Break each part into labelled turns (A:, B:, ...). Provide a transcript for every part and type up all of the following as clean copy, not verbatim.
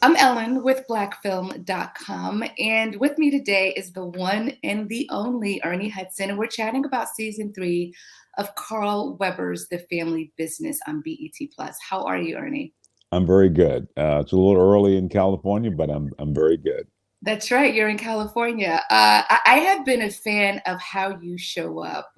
A: I'm Ellen with blackfilm.com, and with me today is the one and the only Ernie Hudson, and we're chatting about season 3 of Carl Weber's The Family Business on BET Plus. How are you, Ernie?
B: I'm very good. It's a little early in California, but I'm very good.
A: That's right, you're in California. I have been a fan of how you show up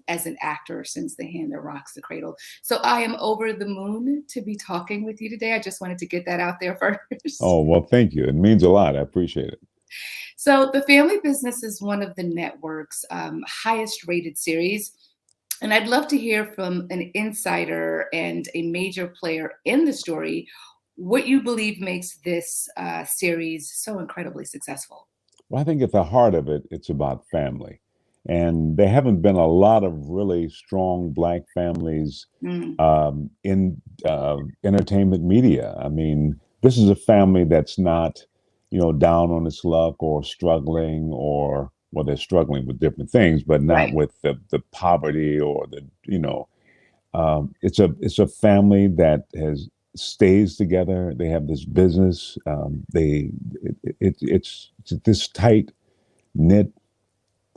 A: as an actor since The Hand That Rocks the Cradle. So I am over the moon to be talking with you today. I just wanted to get that out there first.
B: Oh, well, thank you. It means a lot. I appreciate it.
A: So, The Family Business is one of the network's highest rated series. And I'd love to hear from an insider and a major player in the story what you believe makes this series so incredibly successful.
B: Well, I think at the heart of it, it's about family. And there haven't been a lot of really strong Black families
A: Mm,
B: in entertainment media. I mean, this is a family that's not, down on its luck or struggling or, well, they're struggling with different things, but not
A: right.
B: with the poverty or it's a family that has stays together. They have this business. It's this tight knit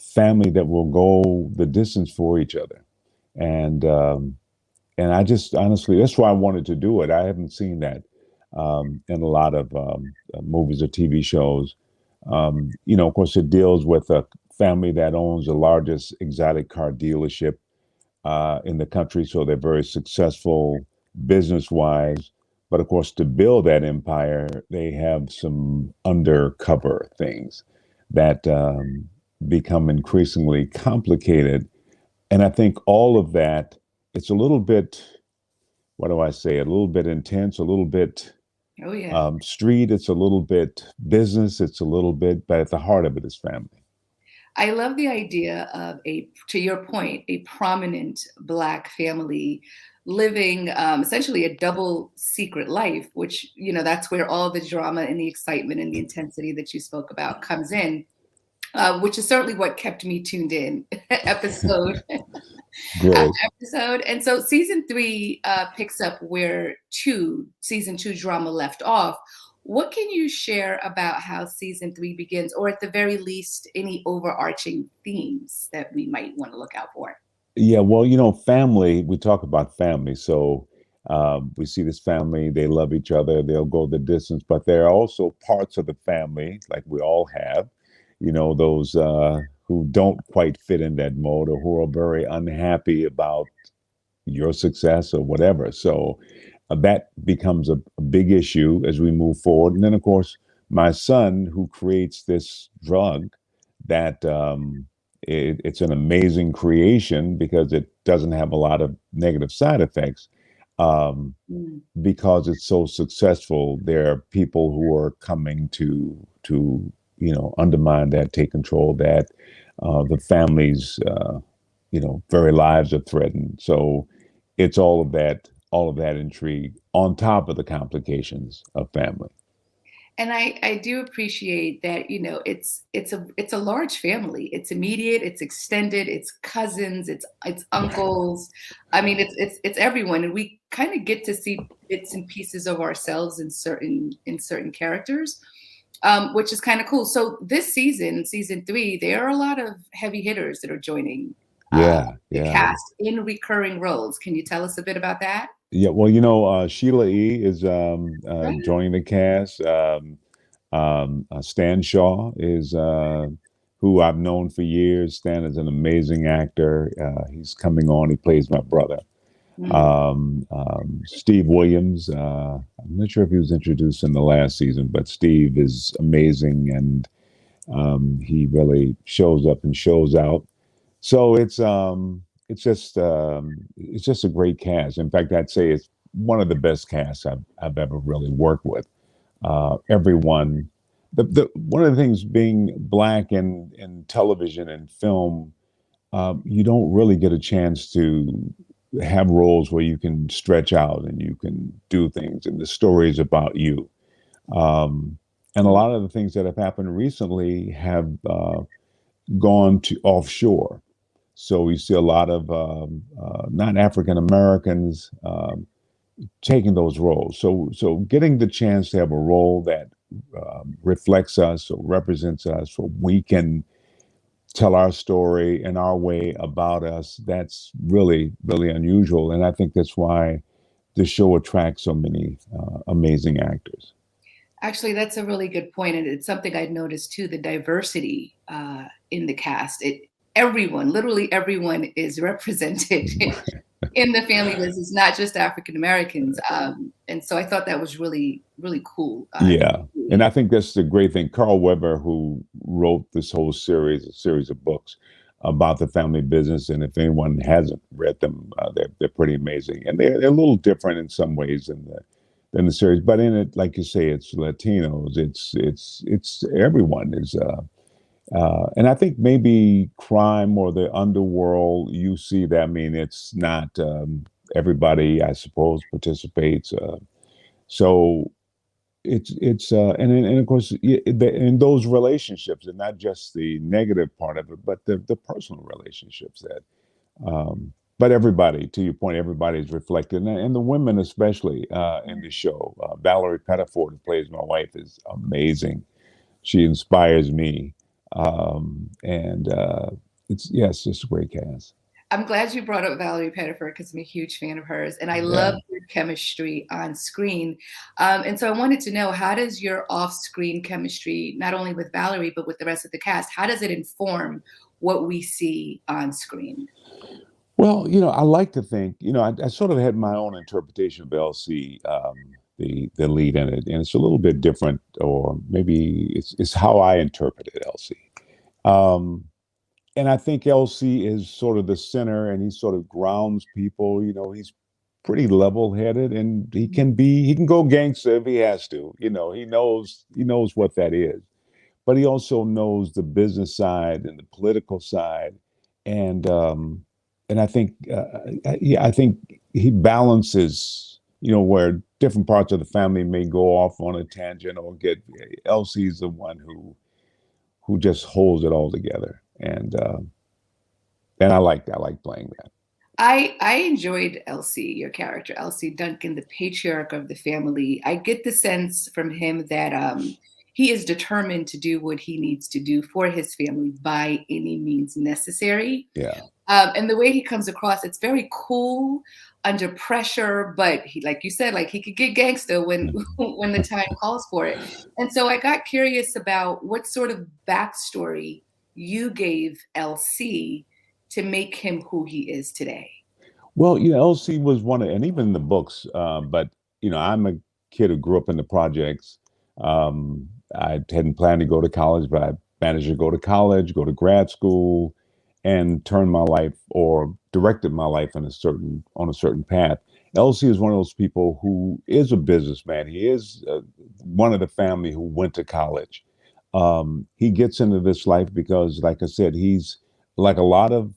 B: family that will go the distance for each other. And I just honestly, that's why I wanted to do it. I haven't seen that in a lot of movies or TV shows. Of course, it deals with a family that owns the largest exotic car dealership in the country. So they're very successful business wise. But of course, to build that empire, they have some undercover things that become increasingly complicated. And I think all of that, it's a little bit, what do I say, a little bit intense, a little bit
A: Oh, yeah.
B: street, it's a little bit business, it's a little bit, but at the heart of it is family.
A: I love the idea of to your point, a prominent Black family living essentially a double secret life, which, that's where all the drama and the excitement and the intensity that you spoke about comes in, which is certainly what kept me tuned in episode after
B: Great.
A: episode. And so season 3 picks up where season 2 drama left off. What can you share about how season 3 begins, or at the very least, any overarching themes that we might want to look out for?
B: Yeah, well, family, we talk about family. So we see this family, they love each other, they'll go the distance, but there are also parts of the family, like we all have, those who don't quite fit in that mode or who are very unhappy about your success or whatever. So that becomes a big issue as we move forward. And then, of course, my son, who creates this drug that it's an amazing creation because it doesn't have a lot of negative side effects. Um,
A: Mm,
B: because it's so successful, there are people who are coming to undermine that, take control of that. The families, very lives are threatened. So it's all of that intrigue on top of the complications of family.
A: and I do appreciate that, it's a large family. It's immediate, it's extended, it's cousins, it's uncles. I mean, it's everyone, and we kind of get to see bits and pieces of ourselves in certain characters, which is kind of cool. So this season 3, there are a lot of heavy hitters that are joining uh,
B: Yeah,
A: the
B: yeah.
A: cast in recurring roles. Can you tell us a bit about that?
B: Yeah, well, Sheila E. is
A: Right.
B: joining the cast. Stan Shaw is who I've known for years. Stan is an amazing actor. He's coming on. He plays my brother.
A: Mm.
B: Steve Williams. I'm not sure if he was introduced in the last season, but Steve is amazing, and he really shows up and shows out. So it's just a great cast. In fact, I'd say it's one of the best casts I've ever really worked with. Everyone, the one of the things being black in television and film, you don't really get a chance to have roles where you can stretch out and you can do things, and the story is about you. Um, and a lot of the things that have happened recently have gone to offshore. So we see a lot of not African Americans taking those roles. So getting the chance to have a role that reflects us or represents us, so we can tell our story in our way about us. That's really, really unusual, and I think that's why the show attracts so many amazing actors.
A: Actually, that's a really good point, and it's something I'd noticed too. The diversity in the cast. Everyone, literally everyone, is represented in the family business, not just African Americans. And so I thought that was really, really cool.
B: Yeah. And I think that's the great thing. Carl Weber, who wrote this whole series, a series of books about the family business, and if anyone hasn't read them, they're pretty amazing, and they're a little different in some ways than the series. But in it, like you say, it's Latinos, it's everyone is. And I think maybe crime or the underworld, you see that. I mean, it's not everybody, I suppose, participates. So and of course in those relationships, and not just the negative part of it, but the personal relationships that. But everybody, to your point, everybody is reflected, and the women especially in the show. Valerie Pettiford, who plays my wife, is amazing. She inspires me, and it's yes, just a great cast.
A: I'm glad you brought up Valerie Pettiford because I'm a huge fan of hers, and I love
B: Yeah.
A: your chemistry on screen. And so I wanted to know, how does your off-screen chemistry, not only with Valerie but with the rest of the cast, how does it inform what we see on screen?
B: Well, I like to think, I sort of had my own interpretation of Elsie, the lead in it, and it's a little bit different, or maybe it's how I interpreted Elsie. Um, and I think LC is sort of the center, and he sort of grounds people. He's pretty level-headed, and he can go gangster if he has to. He knows what that is, but he also knows the business side and the political side, and I think yeah, I think he balances. Where different parts of the family may go off on a tangent or get. LC's the one who just holds it all together, and I like playing that.
A: I enjoyed Elsie, your character, Elsie Duncan, the patriarch of the family. I get the sense from him that he is determined to do what he needs to do for his family by any means necessary.
B: Yeah.
A: And the way he comes across, it's very cool under pressure, but he, like you said, like he could get gangster when when the time calls for it. And so I got curious about what sort of backstory you gave LC to make him who he is today.
B: Well, LC was one of, and even in the books, but I'm a kid who grew up in the projects. I hadn't planned to go to college, but I managed to go to college, go to grad school, and turn my life or directed my life on a certain path. LC is one of those people who is a businessman. He is one of the family who went to college. He gets into this life because, like I said, he's like a lot of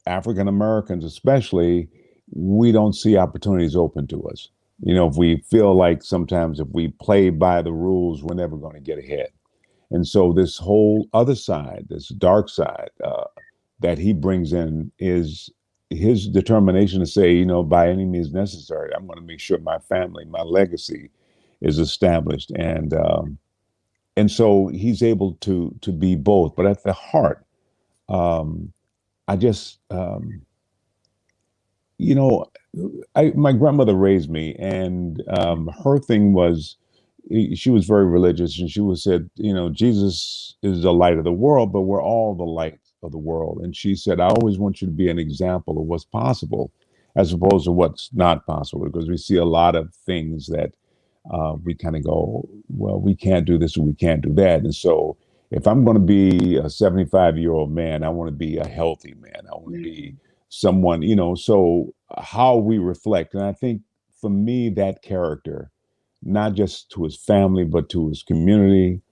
B: African Americans, especially, we don't see opportunities open to us. If we feel like sometimes if we play by the rules, we're never going to get ahead. And so this whole other side, this dark side that he brings in is his determination to say, by any means necessary, I'm going to make sure my family, my legacy is established. And so he's able to be both. But at the heart, um, I just you know, my grandmother raised me, and her thing was, she was very religious, and she would said, Jesus is the light of the world, but we're all the light of the world. And she said, I always want you to be an example of what's possible, as opposed to what's not possible, because we see a lot of things that we kind of go, well, we can't do this or we can't do that. And so, if I'm going to be a 75-year-old man, I want to be a healthy man. I want to be someone, so how we reflect. And I think for me, that character, not just to his family, but to his community,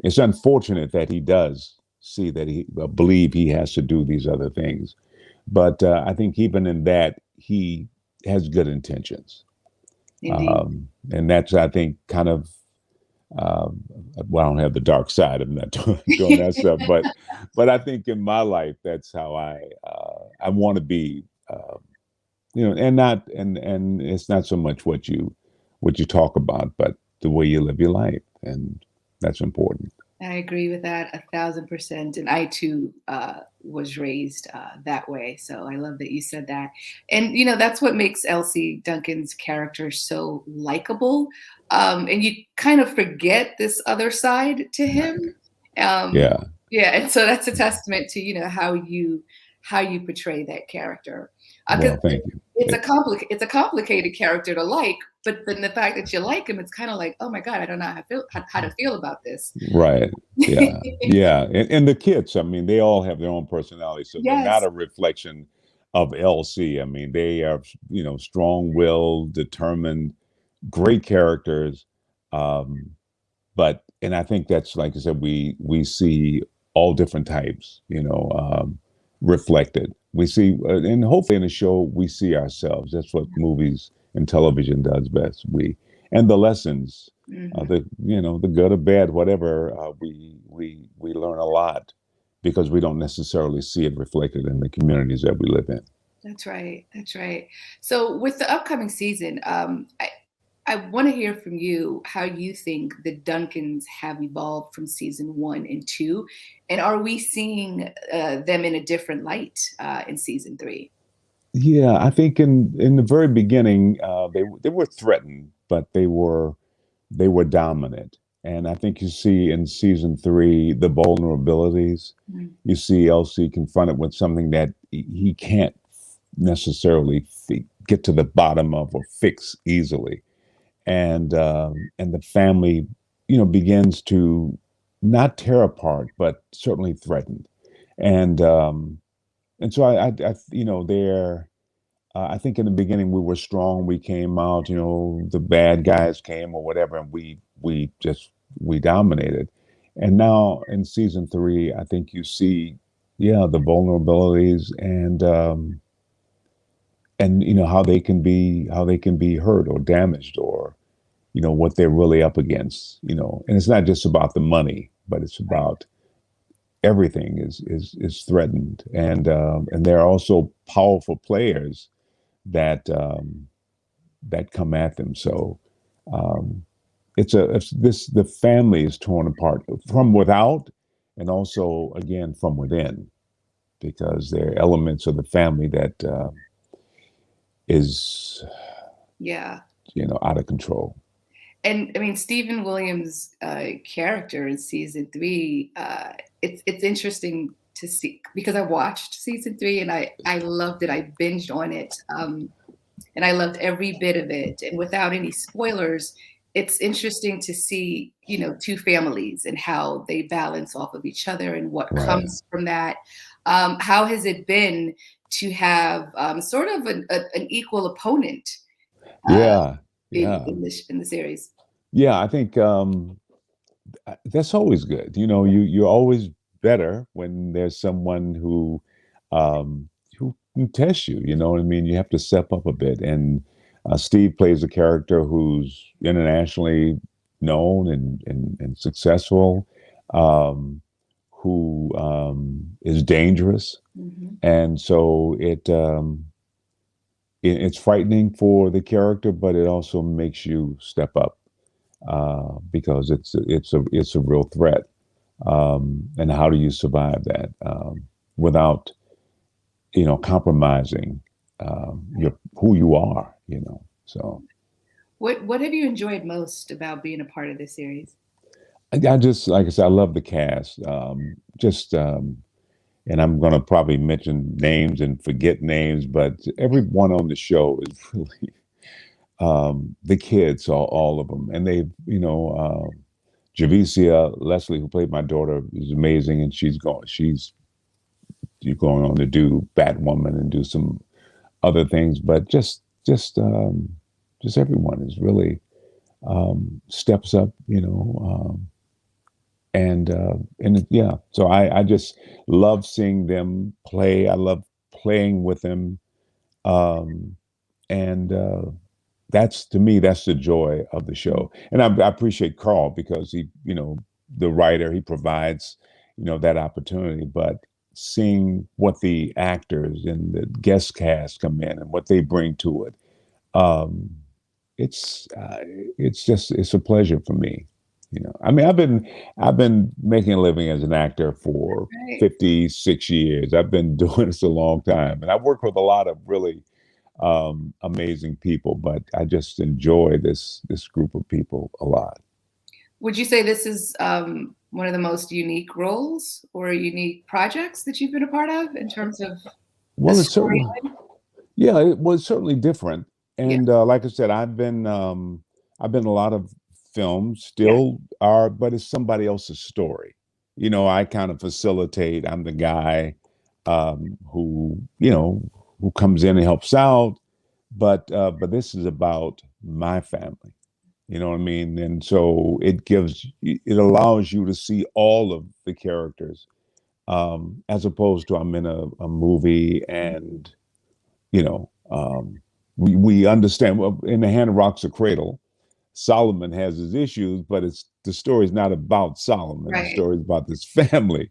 B: it's unfortunate that he does see that he believe he has to do these other things. But I think even in that, he has good intentions.
A: Indeed.
B: And that's, I think, kind of, well, I don't have the dark side. I'm not doing that stuff, but I think in my life, that's how I want to be. and not and it's not so much what you talk about, but the way you live your life, and that's important.
A: I agree with that 1,000%. And I too was raised that way. So I love that you said that. And, that's what makes Elsie Duncan's character so likable. And you kind of forget this other side to him. Um,
B: Yeah.
A: yeah. And so that's a testament to, how you portray that character. Because
B: Well, thank you.
A: it's a complicated character to like, but then the fact that you like him, it's kind of like, oh my God, I don't know how to feel about this.
B: Right. Yeah. Yeah. And the kids, I mean, they all have their own personality. So they're not
A: Yes.
B: a reflection of LC. I mean, they are, strong-willed, determined, great characters. Um, and I think that's, like I said, we see all different types, reflected. We see, and hopefully in the show, we see ourselves. That's what movies and television does best. And the lessons,
A: Mhm.
B: the good or bad, whatever, we learn a lot because we don't necessarily see it reflected in the communities that we live in.
A: That's right. That's right. So with the upcoming season, I want to hear from you how you think the Duncans have evolved from season 1 and 2, and are we seeing them in a different light in season 3?
B: Yeah, I think in the very beginning, they were threatened, but they were dominant. And I think you see in season 3 the vulnerabilities.
A: Mm.
B: You see LC confronted with something that he can't necessarily get to the bottom of or fix easily, and the family, begins to not tear apart, but certainly threatened, and so there. I think in the beginning we were strong. We came out, the bad guys came or whatever, and we dominated. And now in season 3, I think you see, yeah, the vulnerabilities and how they can be hurt or damaged or what they're really up against. And it's not just about the money, but it's
A: Right.
B: about everything is threatened, and there are also powerful players that come at them. So um, the family is torn apart from without, and also again from within, because there are elements of the family that is
A: Yeah.
B: out of control.
A: And I mean, Stephen Williams' character in season 3, it's interesting to see because I watched season 3 and I loved it. I binged on it. And I loved every bit of it. And without any spoilers, it's interesting to see, two families and how they balance off of each other and what
B: Right.
A: comes from that. How has it been to have sort of an equal opponent uh,
B: Yeah.
A: in
B: Yeah.
A: in the series?
B: Yeah. I think that's always good. You're always better when there's someone who can test you. You know what I mean? You have to step up a bit. And Steve plays a character who's internationally known and successful, who is dangerous,
A: Hmm.
B: and so it's frightening for the character, but it also makes you step up because it's a real threat. And how do you survive that without compromising your who you are? So
A: What have you enjoyed most about being a part of this series?
B: I just, like I said, I love the cast. And I'm going to probably mention names and forget names, but everyone on the show is really the kids, all of them, and Javicia Leslie, who played my daughter, is amazing, and she's going on to do Batwoman and do some other things, but just everyone is really steps up, yeah. So I just love seeing them play. I love playing with them, um, and that's to me that's the joy of the show. And I appreciate Carl because he, the writer, he provides that opportunity, but seeing what the actors and the guest cast come in and what they bring to it. Um, it's a pleasure for me. I mean, I've been making a living as an actor for
A: Right.
B: 56 years. I've been doing this a long time, and I've worked with a lot of really amazing people. But I just enjoy this group of people a lot.
A: Would you say this is one of the most unique roles or unique projects that you've been a part of in terms of the
B: Well, it's certainly
A: storyline?
B: Yeah, it was certainly different.
A: Yeah,
B: And like I said, I've been in a lot of films,
A: yeah,
B: still are, but it's somebody else's story. I kind of facilitate. I'm the guy who comes in and helps out, but this is about my family. You know what I mean? And so it allows you to see all of the characters, as opposed to I'm in a movie and you know, we understand. Well, in the hand of rocks a cradle, Solomon has his issues, but it's the story is not about Solomon. The
A: right.
B: story is about this family,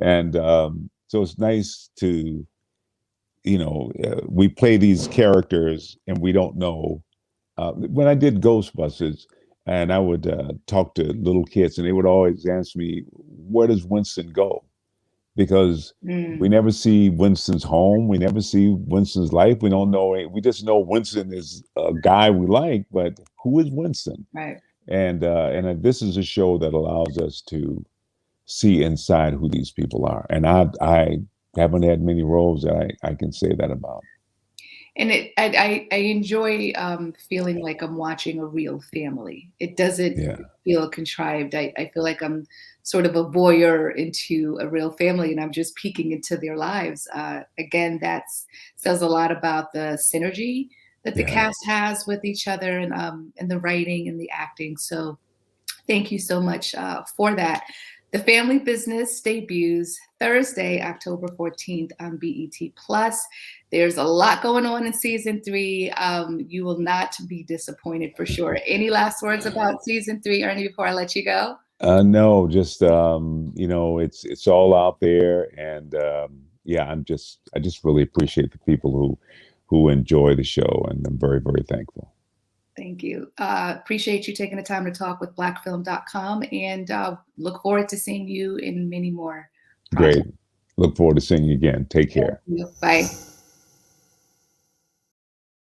B: and so it's nice to we play these characters and we don't know. When I did Ghostbusters, and I would talk to little kids, and they would always ask me, "Where does Winston go?" Because we
A: Mm,
B: never see Winston's home. We never see Winston's life. We don't know. We just know Winston is a guy we like, but who is Winston?
A: right.
B: And this is a show that allows us to see inside who these people are. And I haven't had many roles that I can say that about.
A: And I enjoy feeling like I'm watching a real family. It doesn't
B: Yeah,
A: feel contrived. I feel like I'm sort of a voyeur into a real family, and I'm just peeking into their lives. Again, that says a lot about the synergy that the
B: yeah.
A: cast has with each other, and the writing and the acting. So thank you so much for that. The Family Business debuts Thursday, October 14th on BET Plus. There's a lot going on in season 3. You will not be disappointed for sure. Any last words about season 3, Ernie, before I let you go?
B: No, just it's all out there, and yeah, I just really appreciate the people who enjoy the show, and I'm very, very thankful.
A: Thank you. Appreciate you taking the time to talk with blackfilm.com, and look forward to seeing you in many more projects.
B: Great. Look forward to seeing you again. Take
A: Thank
B: care.
A: you. Bye.